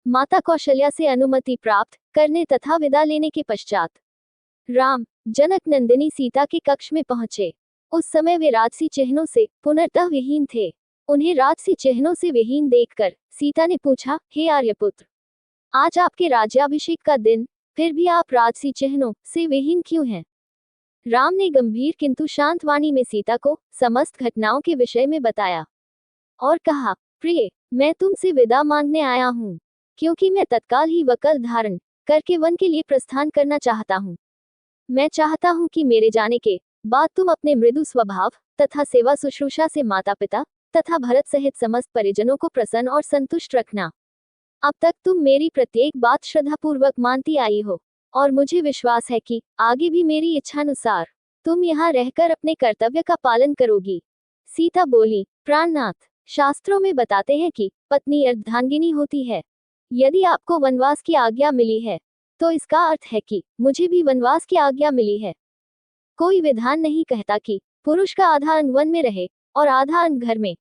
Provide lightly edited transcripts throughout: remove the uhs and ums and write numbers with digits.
माता कौशल्या से अनुमति प्राप्त करने तथा विदा लेने के पश्चात राम जनक नंदिनी सीता के कक्ष में पहुंचे। उस समय वे राजसी चिन्हों से पुनर्तः विहीन थे। उन्हें राजसी चिन्हों से विहीन देखकर सीता ने पूछा, हे आर्यपुत्र, आज आपके राज्याभिषेक का दिन, फिर भी आप राजसी चिन्हों से विहीन क्यों हैं? राम ने गंभीर किंतु शांत वाणी में सीता को समस्त घटनाओं के विषय में बताया और कहा, प्रिय, मैं तुमसे विदा मांगने आया हूँ, क्योंकि मैं तत्काल ही वकल धारण करके वन के लिए प्रस्थान करना चाहता हूँ। मैं चाहता हूँ कि मेरे जाने के बाद तुम अपने मृदु स्वभाव तथा सेवा शुश्रूषा से माता पिता तथा भरत सहित समस्त परिजनों को प्रसन्न और संतुष्ट रखना। अब तक तुम मेरी प्रत्येक बात श्रद्धापूर्वक मानती आई हो, और मुझे विश्वास है कि आगे भी मेरी इच्छानुसार तुम यहाँ रहकर अपने कर्तव्य का पालन करोगी। सीता बोली, प्राणनाथ, शास्त्रों में बताते हैं कि पत्नी अर्धांगिनी होती है। यदि आपको वनवास की आज्ञा मिली है, तो इसका अर्थ है कि मुझे भी वनवास की आज्ञा मिली है। कोई विधान नहीं कहता कि पुरुष का आधा अंग वन में रहे और आधा अंग घर में।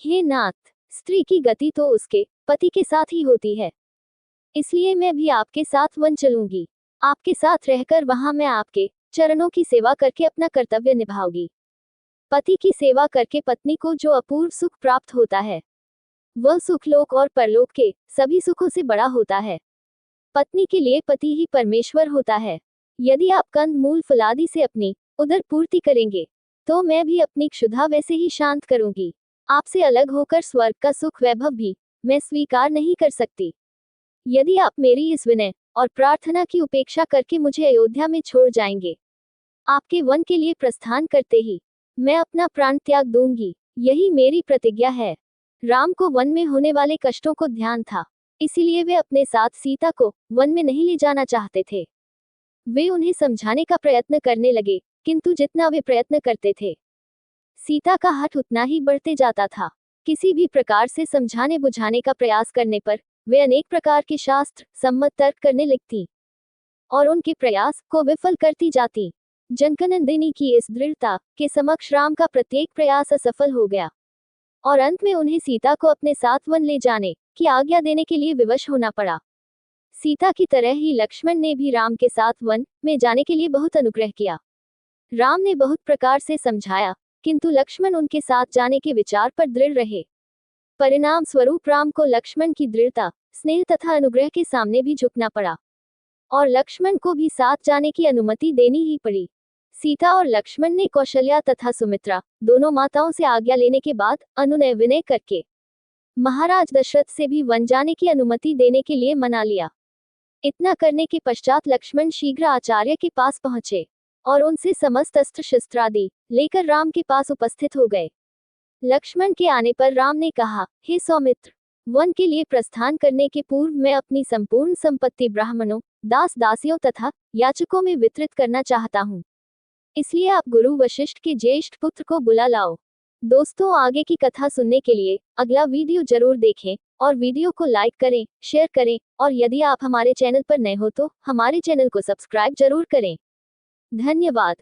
हे नाथ, स्त्री की गति तो उसके पति के साथ ही होती है, इसलिए मैं भी आपके साथ वन चलूंगी। आपके साथ रहकर वहां मैं आपके चरणों की सेवा करके अपना कर्तव्य निभाऊंगी। पति की सेवा करके पत्नी को जो अपूर्व सुख प्राप्त होता है, वह सुख लोक और परलोक के सभी सुखों से बड़ा होता है। पत्नी के लिए पति ही परमेश्वर होता है। यदि आप कंद मूल फलादि से अपनी उदर पूर्ति करेंगे, तो मैं भी अपनी क्षुधा वैसे ही शांत करूंगी। आपसे अलग होकर स्वर्ग का सुख वैभव भी मैं स्वीकार नहीं कर सकती। यदि आप मेरी इस विनय और प्रार्थना की उपेक्षा करके मुझे अयोध्या में छोड़ जाएंगे, आपके वन के लिए प्रस्थान करते ही मैं अपना प्राण त्याग दूंगी। यही मेरी प्रतिज्ञा है। राम को वन में होने वाले कष्टों को ध्यान था, इसीलिए वे अपने साथ सीता को वन में नहीं ले जाना चाहते थे। वे उन्हें समझाने का प्रयत्न करने लगे, किंतु जितना वे प्रयत्न करते थे, सीता का हठ उतना ही बढ़ते जाता था। किसी भी प्रकार से समझाने बुझाने का प्रयास करने पर वे अनेक प्रकार के शास्त्र सम्मत तर्क करने लगती और उनके प्रयास को विफल करती जाती। जनकनंदिनी की इस दृढ़ता के समक्ष राम का प्रत्येक प्रयास असफल हो गया और अंत में उन्हें सीता को अपने साथ वन ले जाने की आज्ञा देने के लिए विवश होना पड़ा। सीता की तरह ही लक्ष्मण ने भी राम के साथ वन में जाने के लिए बहुत अनुग्रह किया। राम ने बहुत प्रकार से समझाया, किंतु लक्ष्मण उनके साथ जाने के विचार पर दृढ़ रहे। परिणाम स्वरूप राम को लक्ष्मण की दृढ़ता, स्नेह तथा अनुग्रह के सामने भी झुकना पड़ा और लक्ष्मण को भी साथ जाने की अनुमति देनी ही पड़ी। सीता और लक्ष्मण ने कौशल्या तथा सुमित्रा दोनों माताओं से आज्ञा लेने के बाद अनुनय विनय करके महाराज दशरथ से भी वन जाने की अनुमति देने के लिए मना लिया। इतना करने के पश्चात लक्ष्मण शीघ्र आचार्य के पास पहुंचे और उनसे समस्त अस्त्र शस्त्रादि लेकर राम के पास उपस्थित हो गए। लक्ष्मण के आने पर राम ने कहा, हे सौमित्र, वन के लिए प्रस्थान करने के पूर्व मैं अपनी संपूर्ण संपत्ति ब्राह्मणों, दास दासियों तथा याचकों में वितरित करना चाहता हूँ। इसलिए आप गुरु वशिष्ठ के ज्येष्ठ पुत्र को बुला लाओ। दोस्तों, आगे की कथा सुनने के लिए अगला वीडियो जरूर देखें और वीडियो को लाइक करें, शेयर करें और यदि आप हमारे चैनल पर नए हो तो हमारे चैनल को सब्सक्राइब जरूर करें। धन्यवाद।